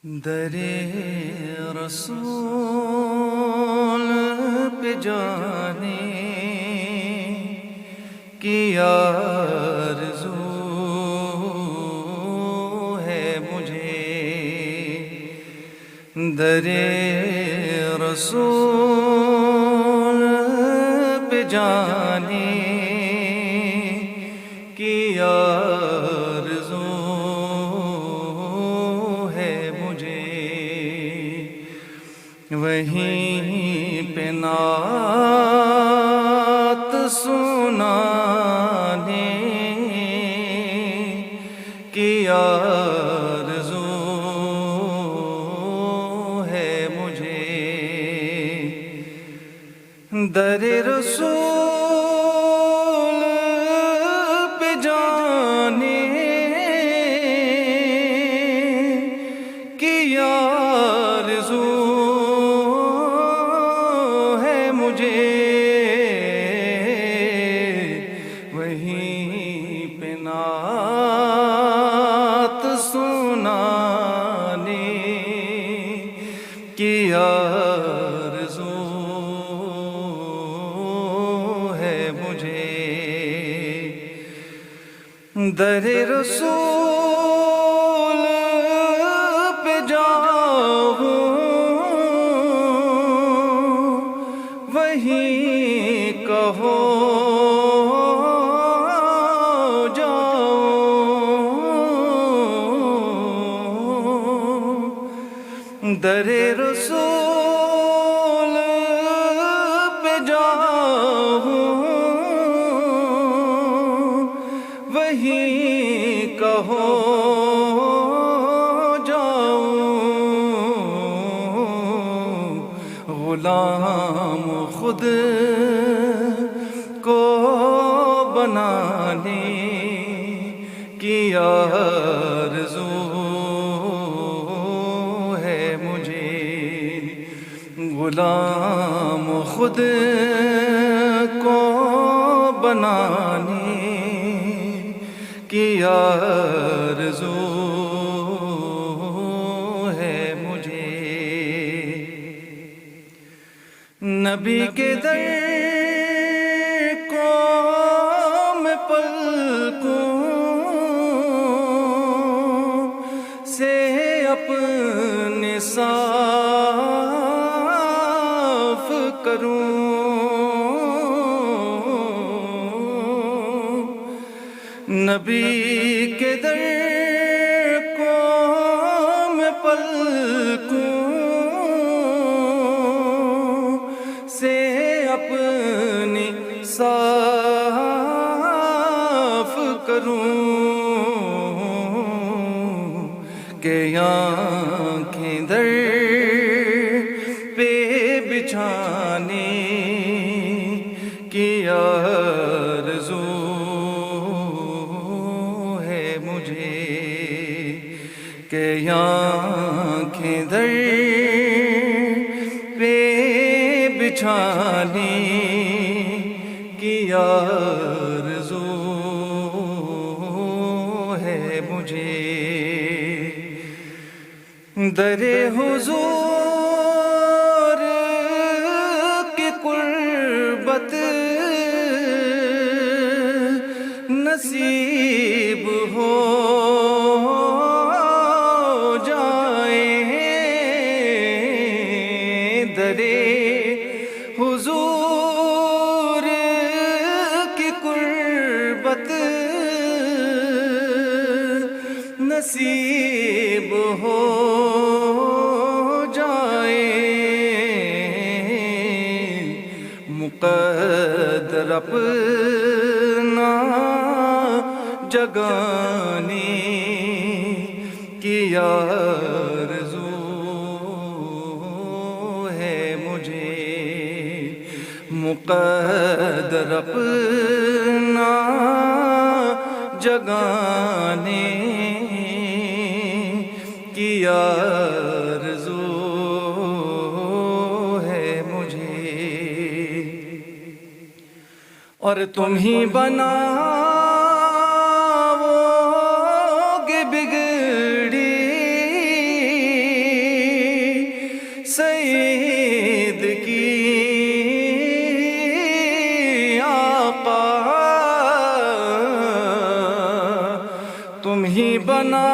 در رسول پہ جانے کی آرزو ہے مجھے، در رسول پہ جانے کی آرزو ہے مجھے، وہیں پہ نعت سنانے کی آرزو ہے مجھے، در رسول پہ جانے کی آرزو ہے مجھے، وہیں پہ نعت سنانے کی آرزو ہے مجھے، در رسول پہ جاؤں وہیں کہو جاؤں، در رسول پہ جاؤں وہیں کہو جاؤں، غلام خود کو بنانے کی آرزو ہے مجھے، غلام خود کو بنانے کی آرزو ہے مجھے، نبی کے در کو میں پلکوں سے اپنے صاف کروں، نبی کے در کو میں پلکوں سے اپنی صاف کروں، کہ آنکھیں در پہ بچھانے کی آرزو ہے مجھے، کہ آنکھیں در پہ بچھانے کی آرزو ہے مجھے، در حضور کی قربت نصیب ہو جائے، در حضور کی قربت نصیب ہو جائے، مقدر اپنا جگانے کی آرزو ہے مجھے، مقدر اپنا جگانے کی آرزو ہے مجھے، اور تم ہی بناؤ گے بگڑی تم ہی بنا